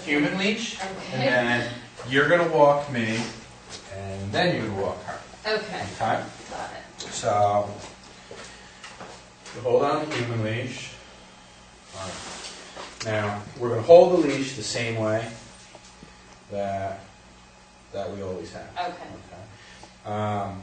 human leash, Okay. and then you're going to walk me, and then you're going to walk her. Okay. Okay? Got it. So, you hold on the human leash. All right. Now, we're going to hold the leash the same way that we always have. Okay.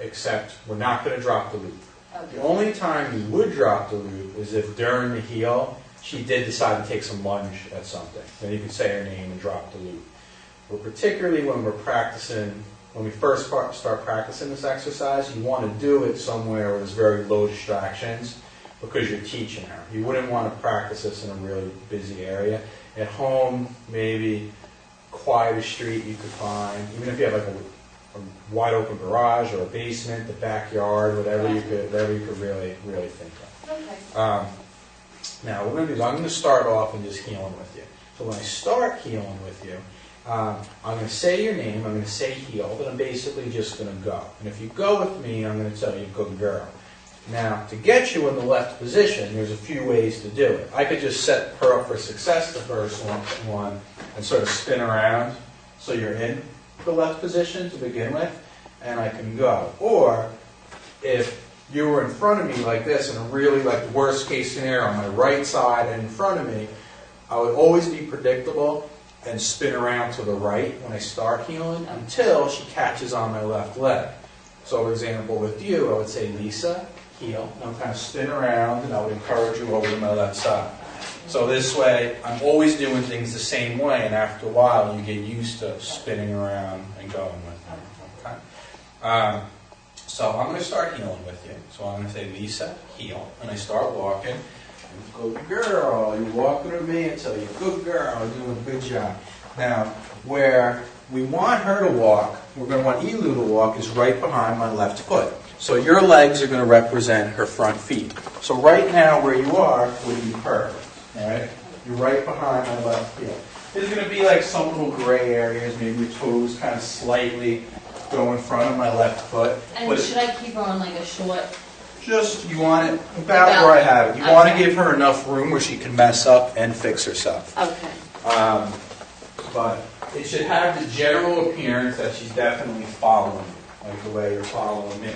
Except we're not going to drop the loop. Okay. The only time you would drop the loop is if during the heel she did decide to take some lunge at something. Then you could say her name and drop the loop. But particularly when we're practicing, when we first start practicing this exercise, you want to do it somewhere where there's very low distractions because you're teaching her. You wouldn't want to practice this in a really busy area. At home, maybe quietest street you could find, even if you have like a wide open garage or a basement, the backyard, whatever you could really think of. Okay. Now what we're going to do is I'm going to start off and just healing with you. So when I start healing with you, I'm going to say your name, I'm going to say heal, but I'm basically just going to go. And if you go with me, I'm going to tell you good girl. Now to get you in the left position, there's a few ways to do it. I could just set her up for success the first one and sort of spin around so you're in the left position to begin with, and I can go. Or if you were in front of me like this, and really like the worst case scenario on my right side and in front of me, I would always be predictable and spin around to the right when I start healing until she catches on my left leg. So for example, with you, I would say Lisa, heel, and I'll kind of spin around and I would encourage you over to my left side. So this way, I'm always doing things the same way, and after a while, you get used to spinning around and going with them. Okay? So I'm going to start healing with you. So I'm going to say Lisa, heel, and I start walking. Good girl, you're walking with me until you're good girl, you're doing a good job. Now, where we want her to walk, we're going to want Elu to walk, is right behind my left foot. So your legs are going to represent her front feet. So right now, where you are would be perfect. All right, you're right behind my left heel. There's going to be like some little gray areas, maybe your toes kind of slightly go in front of my left foot. And should I keep her on like a short? Just, you want it about where I have it. You want to give her enough room where she can mess up and fix herself. Okay. But it should have the general appearance that she's definitely following you, like the way you're following me.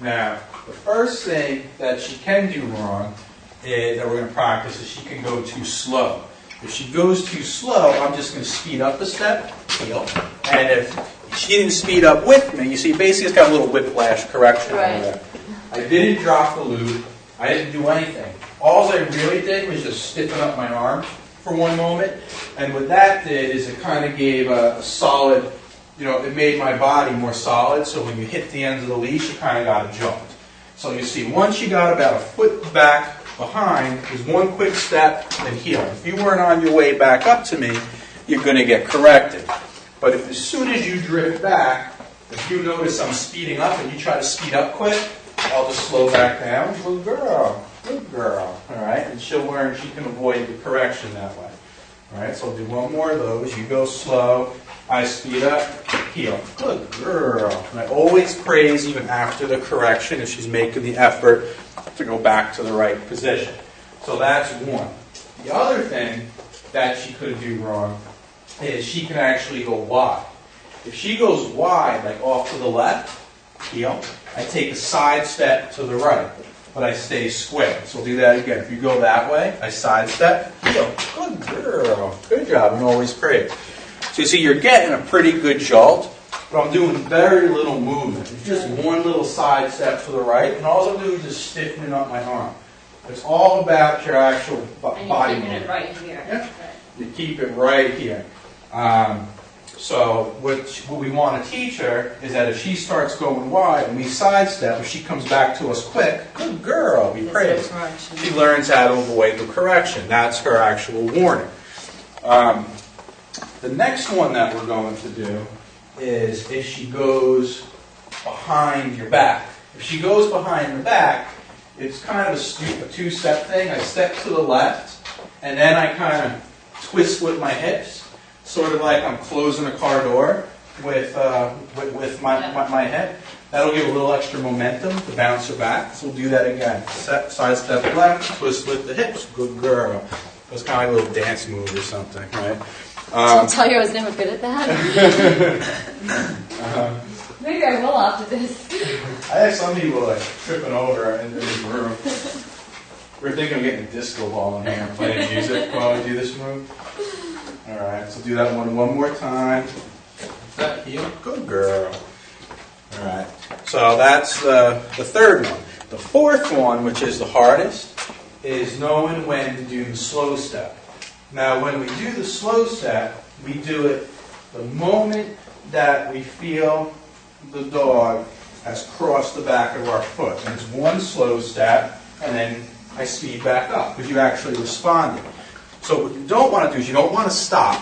Now, the first thing that she can do wrong that we're going to practice is she can go too slow. If she goes too slow, I'm just going to speed up a step, heel, and if she didn't speed up with me, you see, basically it's got a little whiplash correction over there. I didn't drop the loop. I didn't do anything. All I really did was just stiffen up my arm for one moment, and what that did is it kind of gave a solid, it made my body more solid, so when you hit the ends of the leash, you kind of got a jolt. So you see, once you got about a foot back behind, is one quick step and heel. If you weren't on your way back up to me, you're going to get corrected. But if as soon as you drift back, if you notice I'm speeding up and you try to speed up quick, I'll just slow back down. Good girl, good girl. All right, and she can avoid the correction that way. All right, so I'll do one more of those. You go slow, I speed up, heel. Good girl. And I always praise even after the correction if she's making the effort to go back to the right position. So that's one. The other thing that she could do wrong is she can actually go wide. If she goes wide, like off to the left, heel, I take a side step to the right, but I stay square. So we'll do that again. If you go that way, I side step, heel. Good girl. Good job. And always praise. So you see, you're getting a pretty good jolt, but I'm doing very little movement. It's just one little side step to the right, and all I'm doing is just stiffening up my arm. It's all about your actual body movement. And you're keeping it right here. Yeah. Right. You keep it right here. So what we want to teach her is that if she starts going wide and we sidestep, if she comes back to us quick, good girl, we praise. She learns how to avoid the correction. That's her actual warning. The next one that we're going to do is if she goes behind your back. If she goes behind the back, it's kind of a two-step thing. I step to the left, and then I kind of twist with my hips, sort of like I'm closing a car door with my head. That'll give a little extra momentum to bounce her back. So we'll do that again. Side step left, twist with the hips. Good girl. It was kind of like a little dance move or something, right? Did I tell you I was never good at that? Maybe I will after this. I have some people like tripping over in this room. We're thinking of getting a disco ball in here and playing music while we do this move. All right, so do that one more time. Is that heel? Good girl. All right, so that's the third one. The fourth one, which is the hardest, is knowing when to do the slow step. Now, when we do the slow step, we do it the moment that we feel the dog has crossed the back of our foot. And it's one slow step, and then I speed back up, because you actually responded. So what you don't want to do is you don't want to stop,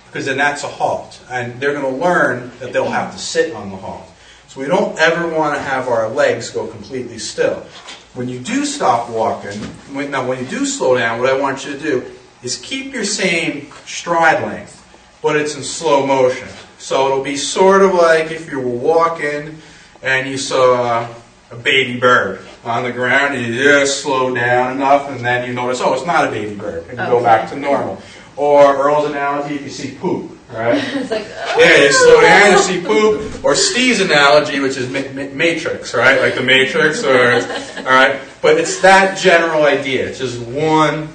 because then that's a halt. And they're going to learn that they'll have to sit on the halt. So we don't ever want to have our legs go completely still. When you do stop walking, when you do slow down, what I want you to do is keep your same stride length, but it's in slow motion. So it'll be sort of like if you were walking and you saw a baby bird on the ground, and you just slow down enough, and then you notice, oh, it's not a baby bird, and you go back to normal. Or Earl's analogy, if you see poop, right? It's like, Yeah, you slow down, you see poop. Or Steve's analogy, which is Matrix, right? Like the Matrix, or all right. But it's that general idea. It's just one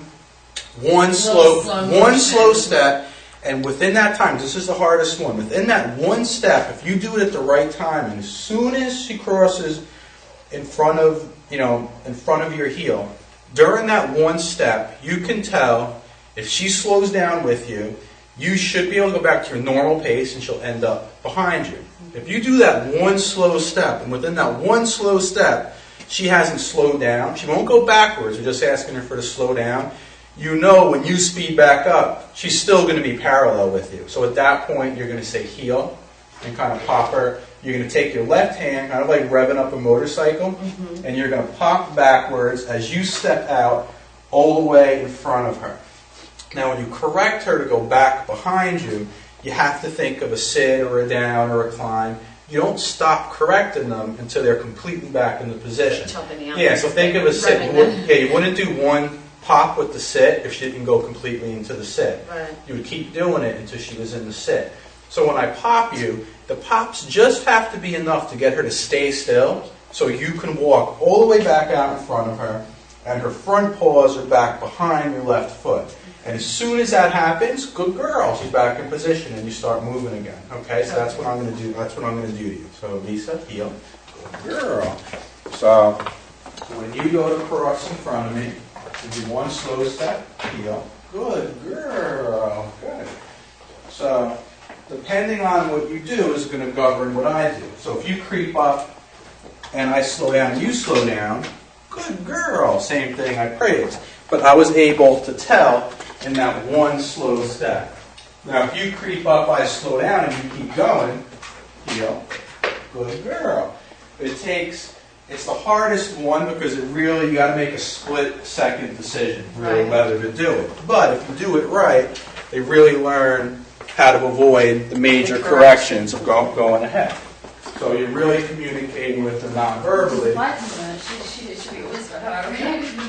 slow step, and within that time, this is the hardest one. Within that one step, if you do it at the right time, and as soon as she crosses in front of your heel, during that one step, you can tell if she slows down with you, you should be able to go back to your normal pace, and she'll end up behind you. If you do that one slow step, and within that one slow step, she hasn't slowed down, she won't go backwards, we're just asking her for to slow down, you know when you speed back up, she's still going to be parallel with you. So at that point, you're going to say heel and kind of pop her. You're going to take your left hand, kind of like revving up a motorcycle, and you're going to pop backwards as you step out all the way in front of her. Now, when you correct her to go back behind you, you have to think of a sit or a down or a climb. You don't stop correcting them until they're completely back in the position. Yeah, so think of a sit. You wouldn't do one pop with the sit if she didn't go completely into the sit. Right. You would keep doing it until she was in the sit. So when I pop you, the pops just have to be enough to get her to stay still, so you can walk all the way back out in front of her, and her front paws are back behind your left foot. And as soon as that happens, good girl, she's back in position, and you start moving again. Okay, so that's what I'm going to do. That's what I'm going to do to you. So Lisa, heel, good girl. So when you go to cross in front of me, you do one slow step, heel, good girl, good. So depending on what you do is going to govern what I do. So if you creep up and I slow down, you slow down, good girl, same thing, I praise. But I was able to tell in that one slow step. Now if you creep up, I slow down, and you keep going, heel, good girl. It's the hardest one because it really, you got to make a split-second decision, really, whether to do it. But if you do it right, they really learn how to avoid the major corrections of going ahead. So you're really communicating with them non-verbally. She should be a whisper, however.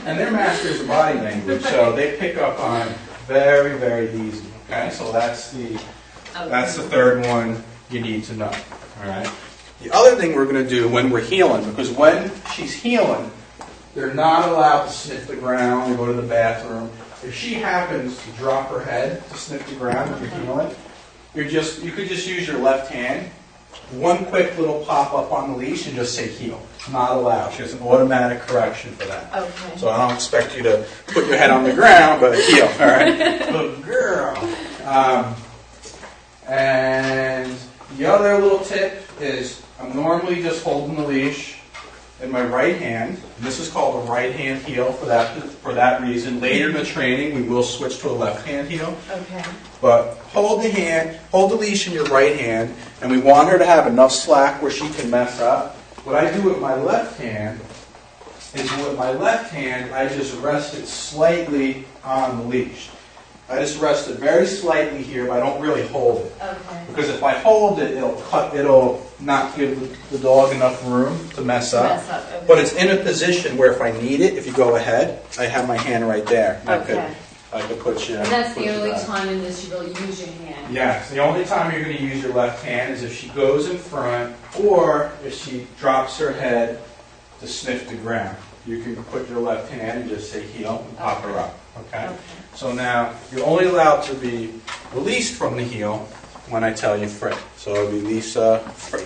And they're masters of body language, so they pick up on very, very easy. Okay, so that's the third one you need to know. All right. The other thing we're going to do when we're healing, because when she's healing, they're not allowed to sniff the ground or go to the bathroom. If she happens to drop her head to sniff the ground when you're healing, you could just use your left hand, one quick little pop up on the leash, and just say heel. Not allowed. She has an automatic correction for that. Okay. So I don't expect you to put your head on the ground, but heel. All right. Good girl. And the other little tip is I'm normally just holding the leash in my right hand. And this is called a right hand heel for that reason. Later in the training, we will switch to a left hand heel. Okay. But hold the leash in your right hand, and we want her to have enough slack where she can mess up. What I do with my left hand is I just rest it slightly on the leash. I just rest it very slightly here, but I don't really hold it. Okay. Because if I hold it, it'll not give the dog enough room to mess up. Okay. But it's in a position where if I need it, if you go ahead, I have my hand right there. Okay. I could put you. And that's put the you only back. time in this you really use your hand. Yes, the only time you're going to use your left hand is if she goes in front or if she drops her head to sniff the ground. You can put your left hand and just say heel and pop her up. Okay? Okay. So now you're only allowed to be released from the heel when I tell you free. So it'll be Lisa free.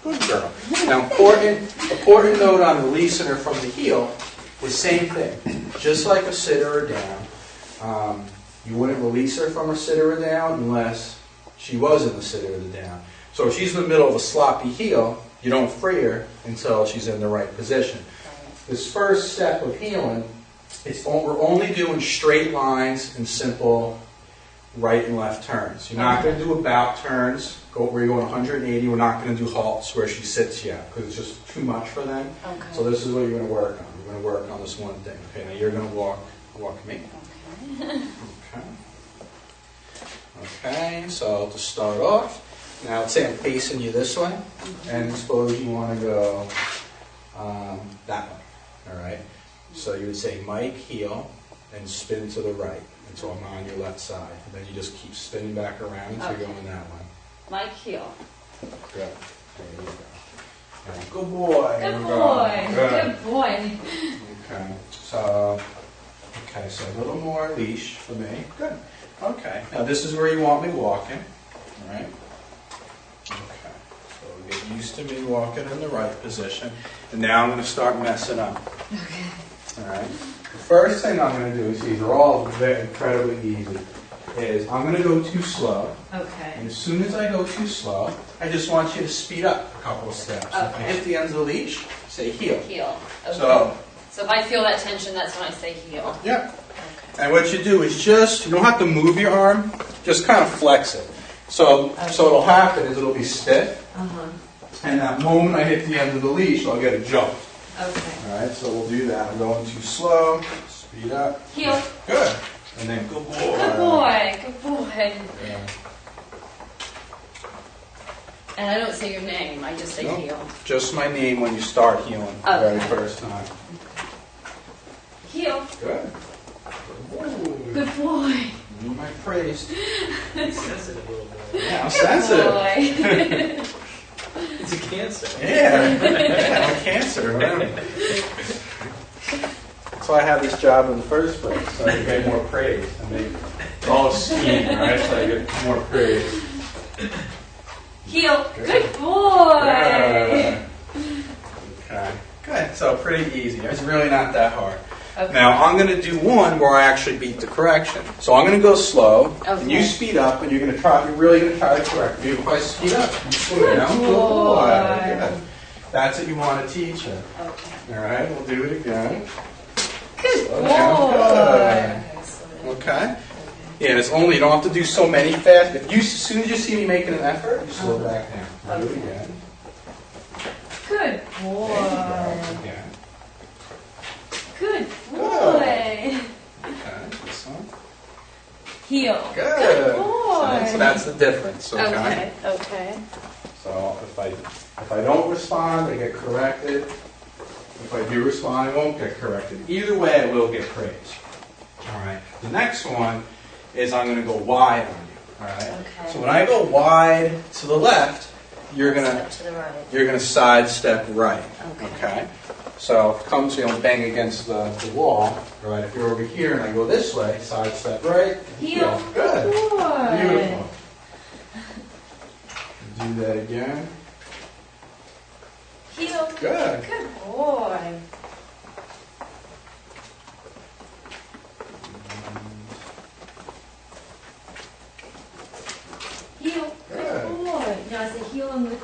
Good girl. Now important note on releasing her from the heel is same thing. Just like a sit or a down. You wouldn't release her from a sit or a down unless she was in the sit or the down. So if she's in the middle of a sloppy heel, you don't free her until she's in the right position. This first step of heeling, we're only doing straight lines and simple right and left turns. You're not going to do about turns where you're going 180. We're not going to do halts where she sits yet because it's just too much for them. Okay. So this is what you're going to work on. You're going to work on this one thing. Okay, now you're going to walk me. Okay. Okay, so to start off, now let's say I'm facing you this way, and suppose you want to go that way. All right. So you would say Mike heel and spin to the right until I'm on your left side. And then you just keep spinning back around until you're going that way. Mike heel. Good. There you go. And good boy. There Good we go. boy. Good. Good boy. Okay. So a little more leash for me. Good. Okay. Now this is where you want me walking. All right. Okay. So get used to me walking in the right position. And now I'm going to start messing up. Okay. All right. The first thing I'm going to do is these are all very incredibly easy. Is I'm going to go too slow. Okay. And as soon as I go too slow, I just want you to speed up a couple of steps. If I Okay. hit the ends of the leash, say heel. Heel. Okay. So if I feel that tension, that's when I say heel. yeah. Okay. And what you do is you don't have to move your arm, just kind of flex it. So what'll happen is it'll be stiff, Uh-huh. and that moment I hit the end of the leash, I'll get a jump. Okay. All right, so we'll do that. I'm going too slow, speed up. Heel. Good. And then good boy. Good boy. Good boy. Yeah. And I don't say your name. I just say Nope. heel. Just my name when you start healing the very Okay. first time. Heel. Good. Good. Good boy. You might praise. Sensitive little boy. Yeah, I'm sensitive. Boy. It's a cancer. Yeah, I'm a cancer. Right? That's why I have this job in the first place, so I get more praise. I mean, it's all a scheme, right? So I get more praise. Heel. Good boy. Okay. Good. So pretty easy. It's really not that hard. Okay. Now I'm going to do one where I actually beat the correction. So I'm going to go slow, and Okay. you speed up, and you're going to try. You're really going to try to correct me. If I speed up, you slow down. Good boy. Good. That's what you want to teach her. Okay. All right, we'll do it again. Good Slow boy. down. Okay, slow down. Okay. Yeah, and it's only you don't have to do so many fast. If you as soon as you see me making an effort, you slow back down. Do it again. Good And boy. again. Good boy. Okay. This one. Heel. Good. Good boy. So that's the difference. Okay. Okay. So if I don't respond, I get corrected. If I do respond, I won't get corrected. Either way, I will get praise. All right. The next one is I'm going to go wide on you. All right. Okay. So when I go wide to the left, you're Step to the right. gonna sidestep right. Okay. Okay. So if it comes, bang against the wall. Right. If you're over here and I go this way, sidestep right. Heel. Good. Boy. Beautiful. Do that again. Heel. Good. Good boy. Heel. Good Good. boy. Now it's the heel and the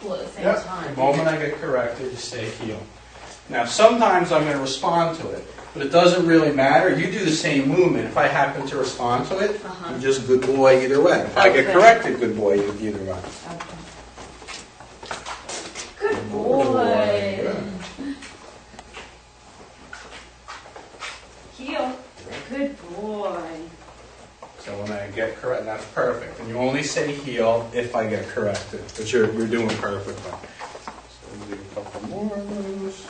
pull at the same Yep. time. The moment I get corrected, you stay heel. Now sometimes I'm going to respond to it, but it doesn't really matter. You do the same movement. If I happen to respond to it, Uh-huh. I'm just good boy either way. If I get Okay. corrected, good boy either way. Okay. Good boy. Good. Heel. Good boy. So when I get correct, that's perfect. And you only say heel if I get corrected, but you're doing perfectly. So we'll do a couple more of those.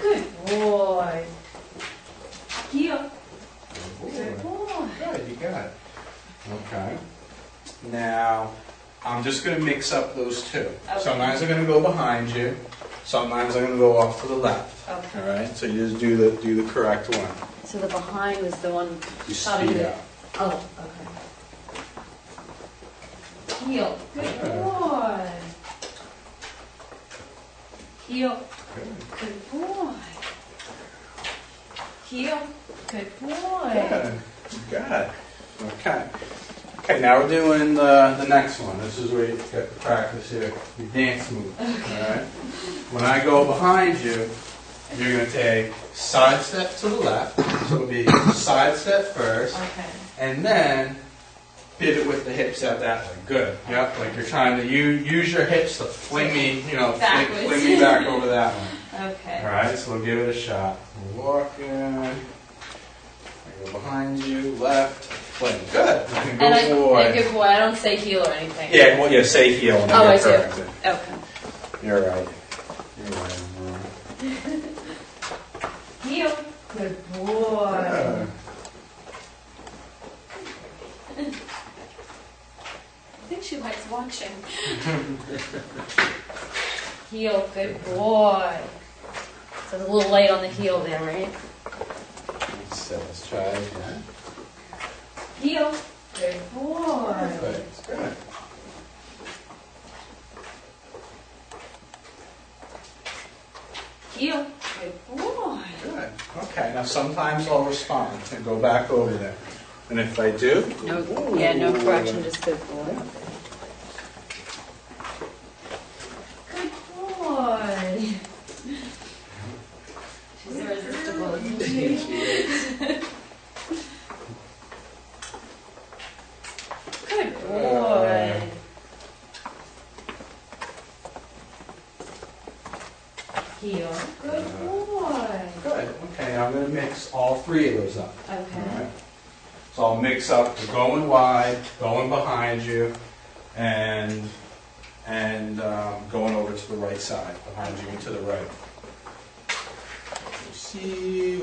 Good boy. Heel. Okay. Now, I'm just going to mix up those two. Okay. Sometimes I'm going to go behind you. Sometimes I'm going to go off to the left. Okay. All right. So you just do the correct one. So the behind was the one. You shot speed it. up. Oh, okay. Heel. Good boy. Heel. Good. Good boy. Heel. Good boy. Good. Good. Okay. Okay, now we're doing the next one. This is where you get to practice your dance move. All right. When I go behind you, you're going to take side step to the left. So it'll be side step first, Okay. and then pivot with the hips out that way. Good. Yep. Like you're trying to use your hips to fling me, Backwards. fling me back over that one. Okay. All right. So we'll give it a shot. We're walking. I go behind you, left, fling. Good. And Good boy. good boy. I don't say heel or anything. Yeah, well, yeah, say heel and then Oh, I get see. corrected. Okay. You're right. You're right. Heel. Good boy. Yeah. I think she likes watching. Heel. Good boy. So it's a little light on the heel there, right? Let's try it again. Heel. Good boy. Perfect. Good. Heel. Good boy. Good. Okay, now sometimes I'll respond and go back over there. And if I do, No, yeah, no correction, just good boy. Good boy. She's irresistible, isn't she? Good boy. Heel. Good boy. good. Okay, now I'm going to mix all three of those up. All Okay. right. So I'll mix up the going wide, going behind you, and going over to the right side, behind you and to the right. See.